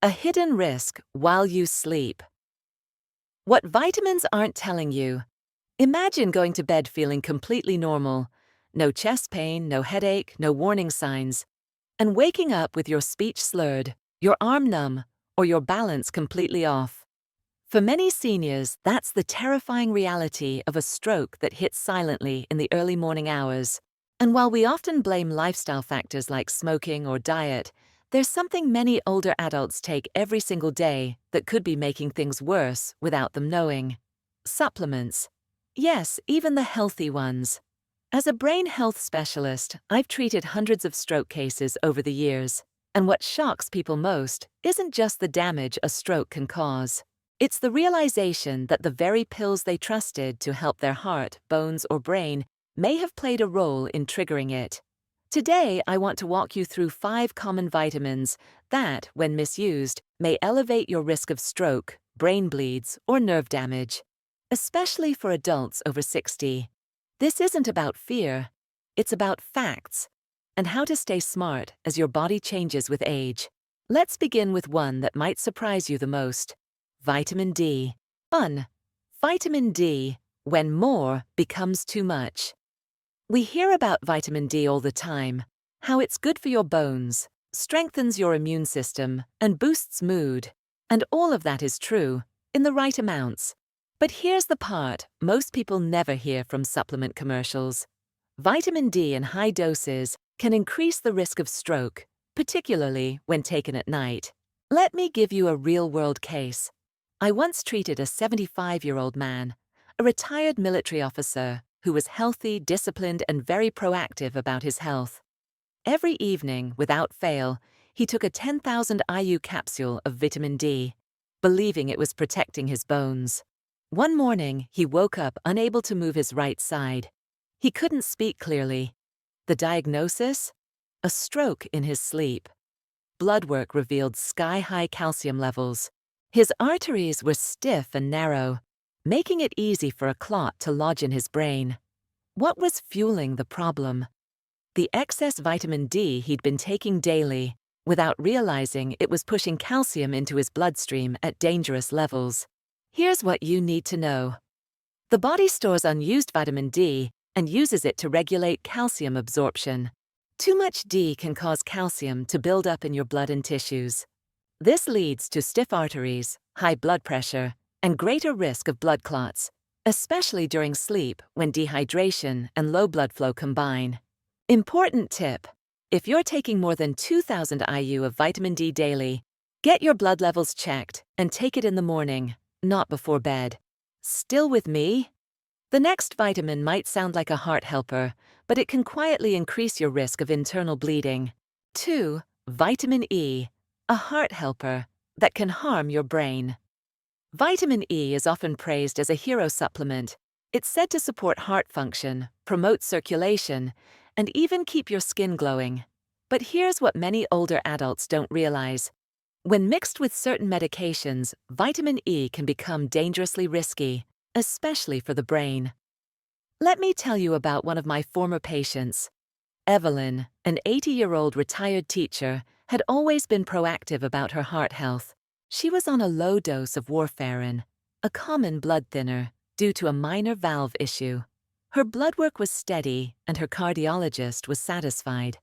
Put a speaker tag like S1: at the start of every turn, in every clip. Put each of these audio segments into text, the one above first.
S1: A hidden risk while you sleep. What vitamins aren't telling you. Imagine going to bed feeling completely normal. No chest pain, no headache, no warning signs. And waking up with your speech slurred, your arm numb, or your balance completely off. For many seniors, that's the terrifying reality of a stroke that hits silently in the early morning hours. And while we often blame lifestyle factors like smoking or diet, there's something many older adults take every single day that could be making things worse without them knowing. Supplements. Yes, even the healthy ones. As a brain health specialist, I've treated hundreds of stroke cases over the years. And what shocks people most isn't just the damage a stroke can cause. It's the realization that the very pills they trusted to help their heart, bones, or brain may have played a role in triggering it. Today, I want to walk you through 5 common vitamins that, when misused, may elevate your risk of stroke, brain bleeds, or nerve damage, especially for adults over 60. This isn't about fear, it's about facts and how to stay smart as your body changes with age. Let's begin with one that might surprise you the most. Vitamin D. 1. Vitamin D, when more becomes too much. We hear about vitamin D all the time, how it's good for your bones, strengthens your immune system, and boosts mood. And all of that is true, in the right amounts. But here's the part most people never hear from supplement commercials. Vitamin D in high doses can increase the risk of stroke, particularly when taken at night. Let me give you a real-world case. I once treated a 75-year-old man, a retired military officer who was healthy, disciplined, and very proactive about his health. Every evening, without fail, he took a 10,000 IU capsule of vitamin D, believing it was protecting his bones. One morning, he woke up unable to move his right side. He couldn't speak clearly. The diagnosis? A stroke in his sleep. Blood work revealed sky-high calcium levels. His arteries were stiff and narrow, making it easy for a clot to lodge in his brain. What was fueling the problem? The excess vitamin D he'd been taking daily, without realizing it was pushing calcium into his bloodstream at dangerous levels. Here's what you need to know. The body stores unused vitamin D and uses it to regulate calcium absorption. Too much D can cause calcium to build up in your blood and tissues. This leads to stiff arteries, high blood pressure, and greater risk of blood clots, especially during sleep when dehydration and low blood flow combine. Important tip: if you're taking more than 2,000 IU of vitamin D daily, get your blood levels checked and take it in the morning, not before bed. Still with me? The next vitamin might sound like a heart helper, but it can quietly increase your risk of internal bleeding. 2. Vitamin E, a heart helper that can harm your brain. Vitamin E is often praised as a hero supplement. It's said to support heart function, promote circulation, and even keep your skin glowing. But here's what many older adults don't realize. When mixed with certain medications, vitamin E can become dangerously risky, especially for the brain. Let me tell you about one of my former patients. Evelyn, an 80-year-old retired teacher, had always been proactive about her heart health. She was on a low dose of warfarin, a common blood thinner, due to a minor valve issue. Her blood work was steady, and her cardiologist was satisfied.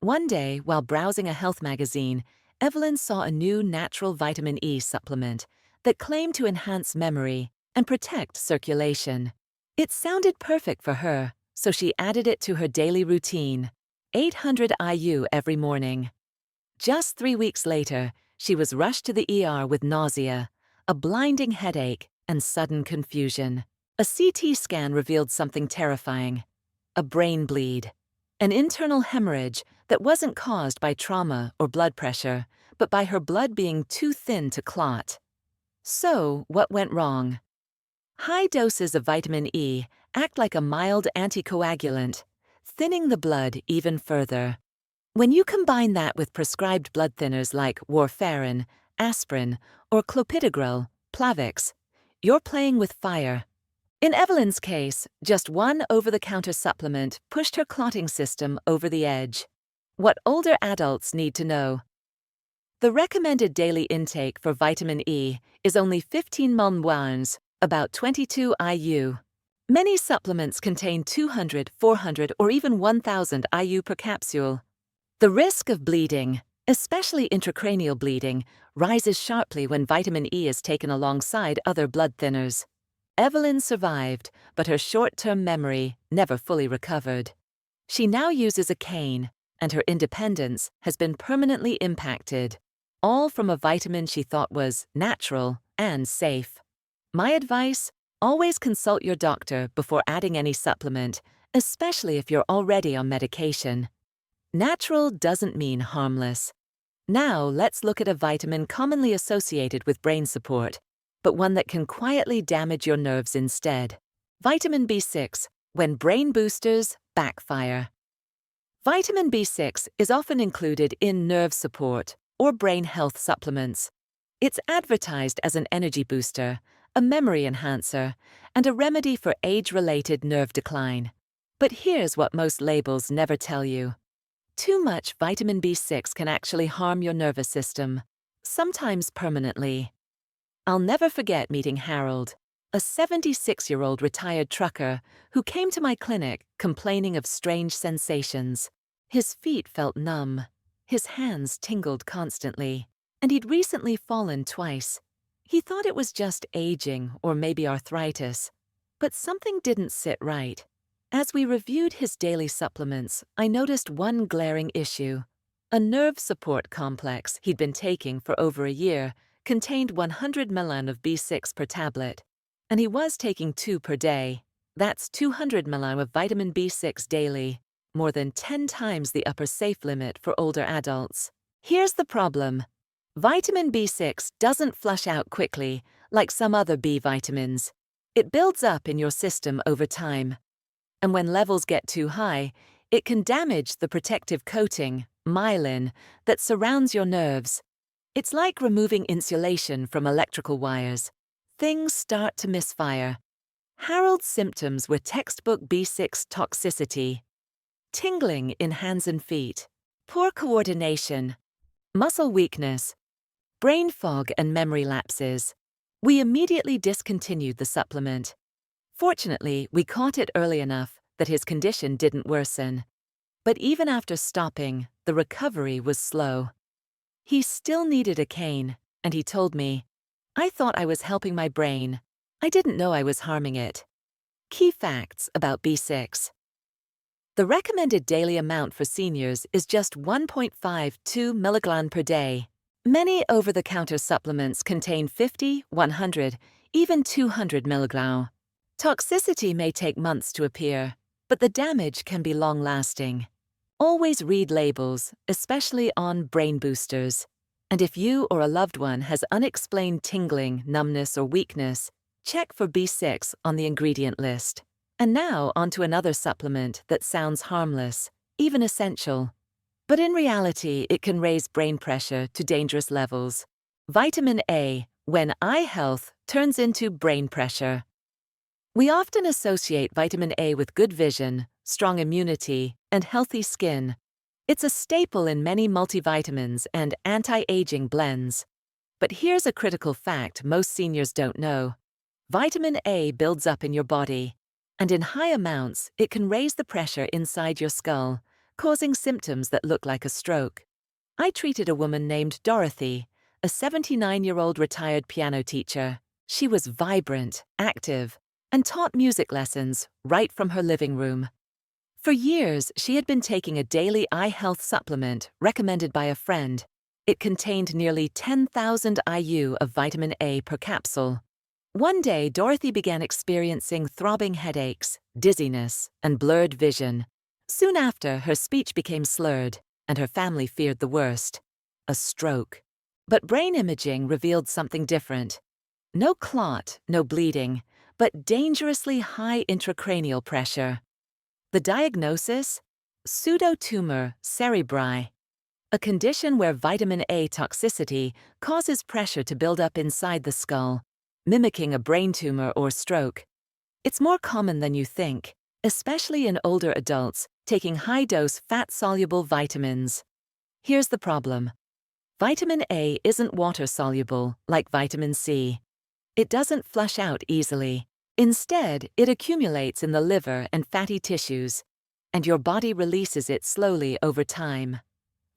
S1: One day, while browsing a health magazine, Evelyn saw a new natural vitamin E supplement that claimed to enhance memory and protect circulation. It sounded perfect for her, so she added it to her daily routine, 800 IU every morning. Just 3 weeks later, she was rushed to the ER with nausea, a blinding headache, and sudden confusion. A CT scan revealed something terrifying: a brain bleed, an internal hemorrhage that wasn't caused by trauma or blood pressure, but by her blood being too thin to clot. So, what went wrong? High doses of vitamin E act like a mild anticoagulant, thinning the blood even further. When you combine that with prescribed blood thinners like warfarin, aspirin, or clopidogrel, Plavix, you're playing with fire. In Evelyn's case, just one over-the-counter supplement pushed her clotting system over the edge. What older adults need to know: The recommended daily intake for vitamin E is only 15 mg, about 22 IU. Many supplements contain 200, 400, or even 1000 IU per capsule. The risk of bleeding, especially intracranial bleeding, rises sharply when vitamin E is taken alongside other blood thinners. Evelyn survived, but her short-term memory never fully recovered. She now uses a cane, and her independence has been permanently impacted, all from a vitamin she thought was natural and safe. My advice: always consult your doctor before adding any supplement, especially if you're already on medication. Natural doesn't mean harmless. Now let's look at a vitamin commonly associated with brain support, but one that can quietly damage your nerves instead. Vitamin B6, when brain boosters backfire. Vitamin B6 is often included in nerve support or brain health supplements. It's advertised as an energy booster, a memory enhancer, and a remedy for age-related nerve decline. But here's what most labels never tell you. Too much vitamin B6 can actually harm your nervous system, sometimes permanently. I'll never forget meeting Harold, a 76-year-old retired trucker who came to my clinic complaining of strange sensations. His feet felt numb, his hands tingled constantly, and he'd recently fallen twice. He thought it was just aging or maybe arthritis, but something didn't sit right. As we reviewed his daily supplements, I noticed one glaring issue. A nerve support complex he'd been taking for over a year contained 100 mg of B6 per tablet, and he was taking 2 per day. That's 200 mg of vitamin B6 daily, more than 10 times the upper safe limit for older adults. Here's the problem. Vitamin B6 doesn't flush out quickly like some other B vitamins. It builds up in your system over time. And when levels get too high, it can damage the protective coating, myelin, that surrounds your nerves. It's like removing insulation from electrical wires. Things start to misfire. Harold's symptoms were textbook B6 toxicity: tingling in hands and feet, poor coordination, muscle weakness, brain fog, and memory lapses. We immediately discontinued the supplement. Fortunately, we caught it early enough that his condition didn't worsen. But even after stopping, the recovery was slow. He still needed a cane, and he told me, "I thought I was helping my brain. I didn't know I was harming it." Key facts about B6. The recommended daily amount for seniors is just 1.52 mg per day. Many over-the-counter supplements contain 50, 100, even 200 mg. Toxicity may take months to appear, but the damage can be long-lasting. Always read labels, especially on brain boosters. And if you or a loved one has unexplained tingling, numbness, or weakness, check for B6 on the ingredient list. And now onto another supplement that sounds harmless, even essential. But in reality, it can raise brain pressure to dangerous levels. Vitamin A, when eye health turns into brain pressure. We often associate vitamin A with good vision, strong immunity, and healthy skin. It's a staple in many multivitamins and anti-aging blends. But here's a critical fact most seniors don't know. Vitamin A builds up in your body, and in high amounts, it can raise the pressure inside your skull, causing symptoms that look like a stroke. I treated a woman named Dorothy, a 79-year-old retired piano teacher. She was vibrant, active, and taught music lessons right from her living room. For years, she had been taking a daily eye health supplement recommended by a friend. It contained nearly 10,000 IU of vitamin A per capsule. One day, Dorothy began experiencing throbbing headaches, dizziness, and blurred vision. Soon after, her speech became slurred, and her family feared the worst: a stroke. But brain imaging revealed something different. No clot, no bleeding, but dangerously high intracranial pressure. The diagnosis? Pseudotumor cerebri, a condition where vitamin A toxicity causes pressure to build up inside the skull, mimicking a brain tumor or stroke. It's more common than you think, especially in older adults taking high-dose fat-soluble vitamins. Here's the problem. Vitamin A isn't water-soluble like vitamin C. It doesn't flush out easily. Instead, it accumulates in the liver and fatty tissues, and your body releases it slowly over time.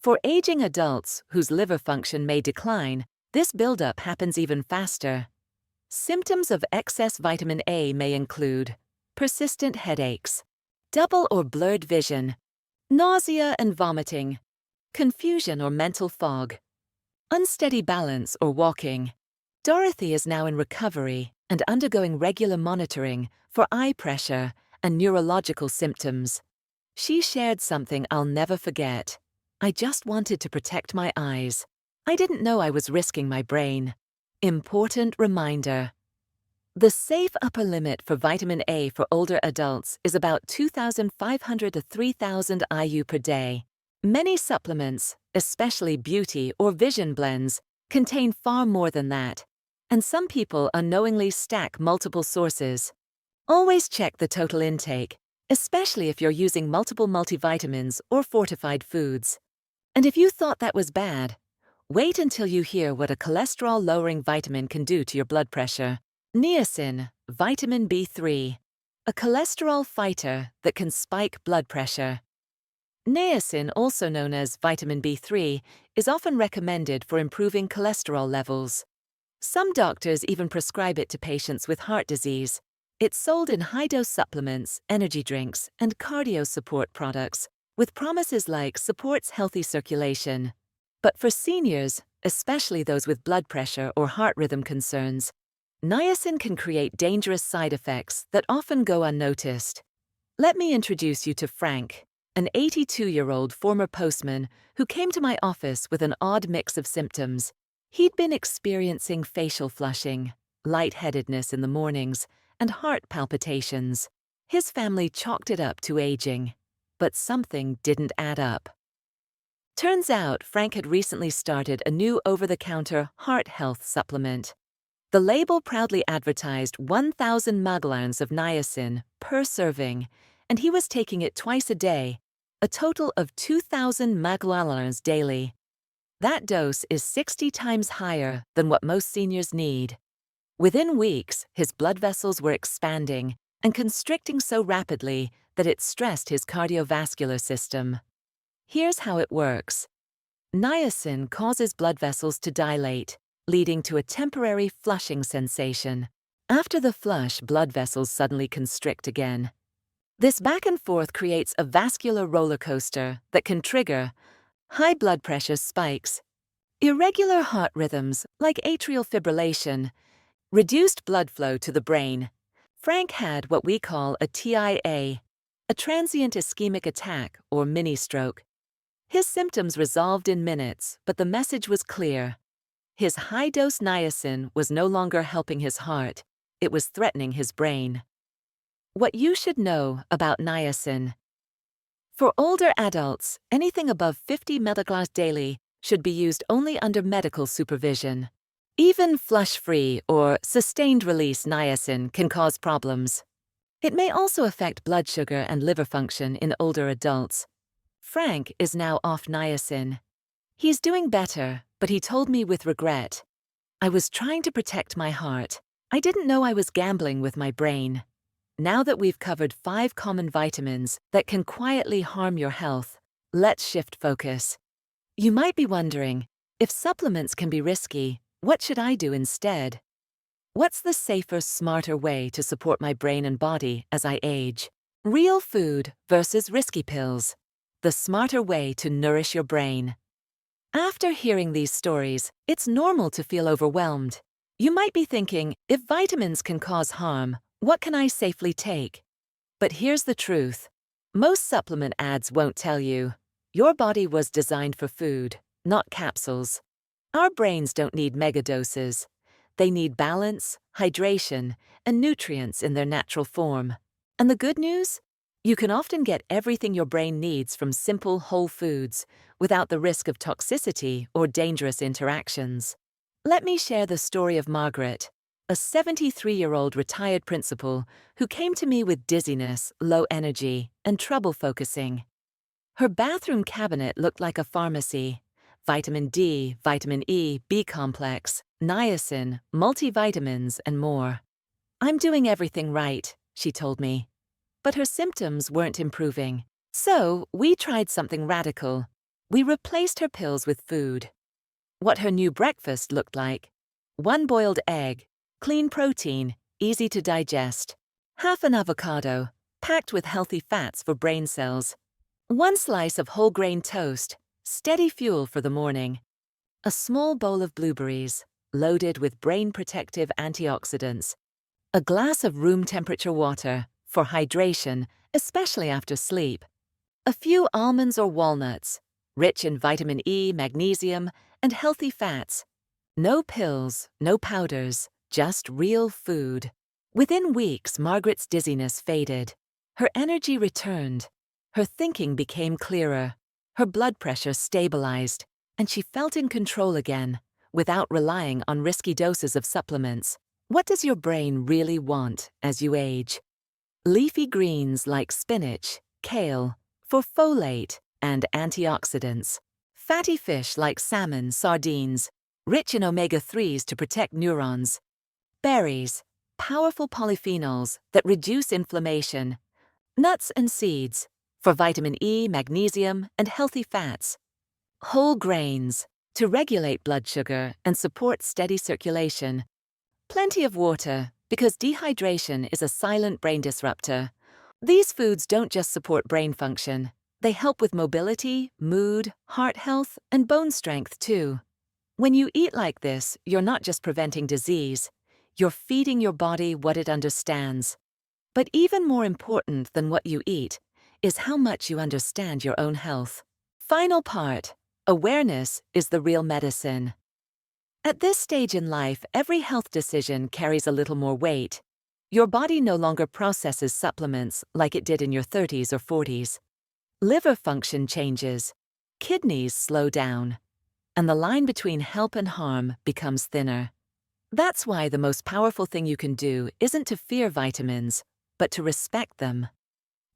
S1: For aging adults whose liver function may decline, this buildup happens even faster. Symptoms of excess vitamin A may include persistent headaches, double or blurred vision, nausea and vomiting, confusion or mental fog, unsteady balance or walking. Dorothy is now in recovery and undergoing regular monitoring for eye pressure and neurological symptoms. She shared something I'll never forget. I just wanted to protect my eyes. I didn't know I was risking my brain. Important reminder. The safe upper limit for vitamin A for older adults is about 2,500 to 3,000 IU per day. Many supplements, especially beauty or vision blends, contain far more than that, and some people unknowingly stack multiple sources. Always check the total intake, especially if you're using multiple multivitamins or fortified foods. And if you thought that was bad, wait until you hear what a cholesterol-lowering vitamin can do to your blood pressure. Niacin, vitamin B3, a cholesterol fighter that can spike blood pressure. Niacin, also known as vitamin B3, is often recommended for improving cholesterol levels. Some doctors even prescribe it to patients with heart disease. It's sold in high-dose supplements, energy drinks, and cardio support products, with promises like supports healthy circulation. But for seniors, especially those with blood pressure or heart rhythm concerns, niacin can create dangerous side effects that often go unnoticed. Let me introduce you to Frank, an 82-year-old former postman who came to my office with an odd mix of symptoms. He'd been experiencing facial flushing, lightheadedness in the mornings, and heart palpitations. His family chalked it up to aging, but something didn't add up. Turns out Frank had recently started a new over-the-counter heart health supplement. The label proudly advertised 1,000 milliliters of niacin per serving, and he was taking it twice a day, a total of 2,000 milliliters daily. That dose is 60 times higher than what most seniors need. Within weeks, his blood vessels were expanding and constricting so rapidly that it stressed his cardiovascular system. Here's how it works. Niacin causes blood vessels to dilate, leading to a temporary flushing sensation. After the flush, blood vessels suddenly constrict again. This back and forth creates a vascular roller coaster that can trigger high blood pressure spikes, irregular heart rhythms like atrial fibrillation, reduced blood flow to the brain. Frank had what we call a TIA, a transient ischemic attack or mini-stroke. His symptoms resolved in minutes, but the message was clear. His high-dose niacin was no longer helping his heart, it was threatening his brain. What you should know about niacin. For older adults, anything above 50 milligrams daily should be used only under medical supervision. Even flush-free or sustained-release niacin can cause problems. It may also affect blood sugar and liver function in older adults. Frank is now off niacin. He's doing better, but he told me with regret. I was trying to protect my heart. I didn't know I was gambling with my brain. Now that we've covered 5 common vitamins that can quietly harm your health, let's shift focus. You might be wondering, if supplements can be risky, what should I do instead? What's the safer, smarter way to support my brain and body as I age? Real food versus risky pills. The smarter way to nourish your brain. After hearing these stories, it's normal to feel overwhelmed. You might be thinking, if vitamins can cause harm, what can I safely take? But here's the truth. Most supplement ads won't tell you. Your body was designed for food, not capsules. Our brains don't need megadoses. They need balance, hydration, and nutrients in their natural form. And the good news? You can often get everything your brain needs from simple whole foods without the risk of toxicity or dangerous interactions. Let me share the story of Margaret, a 73-year-old retired principal who came to me with dizziness, low energy, and trouble focusing. Her bathroom cabinet looked like a pharmacy. vitamin D, vitamin E, B complex, niacin, multivitamins, and more. "I'm doing everything right," she told me. But her symptoms weren't improving. So we tried something radical. We replaced her pills with food. What her new breakfast looked like: one boiled egg, clean protein, easy to digest; half an avocado, packed with healthy fats for brain cells; one slice of whole grain toast, steady fuel for the morning; a small bowl of blueberries, loaded with brain protective antioxidants; a glass of room temperature water for hydration, especially after sleep; a few almonds or walnuts, rich in vitamin E, magnesium, and healthy fats. No pills, no powders, just real food. Within weeks, Margaret's dizziness faded. Her energy returned. Her thinking became clearer. Her blood pressure stabilized, and she felt in control again, without relying on risky doses of supplements. What does your brain really want as you age? Leafy greens like spinach, kale, for folate and antioxidants; fatty fish like salmon, sardines, rich in omega-3s to protect neurons; berries, powerful polyphenols that reduce inflammation; nuts and seeds, for vitamin E, magnesium, and healthy fats; whole grains, to regulate blood sugar and support steady circulation; plenty of water, because dehydration is a silent brain disruptor. These foods don't just support brain function. They help with mobility, mood, heart health, and bone strength too. When you eat like this, you're not just preventing disease. You're feeding your body what it understands. But even more important than what you eat is how much you understand your own health. Final part: awareness is the real medicine. At this stage in life, every health decision carries a little more weight. Your body no longer processes supplements like it did in your 30s or 40s. Liver function changes, kidneys slow down, and the line between help and harm becomes thinner. That's why the most powerful thing you can do isn't to fear vitamins, but to respect them.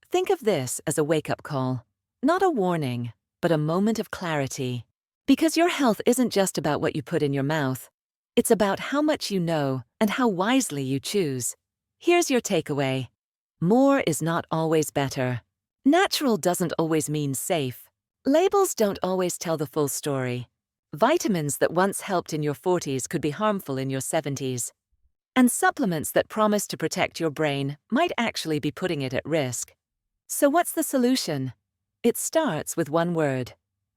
S1: Think of this as a wake-up call, not a warning, but a moment of clarity. Because your health isn't just about what you put in your mouth. It's about how much you know and how wisely you choose. Here's your takeaway: more is not always better. Natural doesn't always mean safe. Labels don't always tell the full story. Vitamins that once helped in your 40s could be harmful in your 70s. And supplements that promise to protect your brain might actually be putting it at risk. So what's the solution? It starts with one word: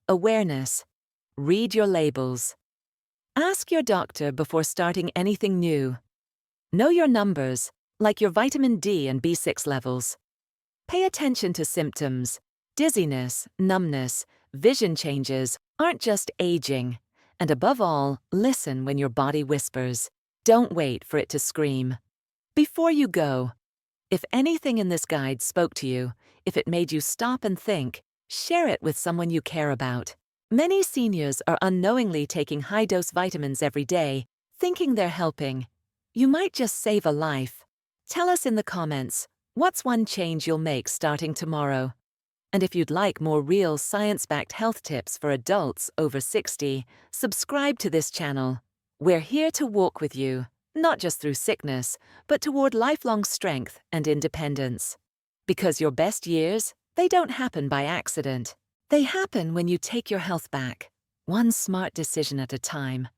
S1: awareness. Read your labels. Ask your doctor before starting anything new. Know your numbers, like your vitamin D and B6 levels. Pay attention to symptoms. Dizziness, numbness, vision changes aren't just aging. And above all, listen when your body whispers. Don't wait for it to scream. Before you go, if anything in this guide spoke to you, if it made you stop and think, share it with someone you care about. Many seniors are unknowingly taking high-dose vitamins every day, thinking they're helping. You might just save a life. Tell us in the comments, what's one change you'll make starting tomorrow? And if you'd like more real science-backed health tips for adults over 60, subscribe to this channel. We're here to walk with you, not just through sickness, but toward lifelong strength and independence. Because your best years, they don't happen by accident. They happen when you take your health back, one smart decision at a time.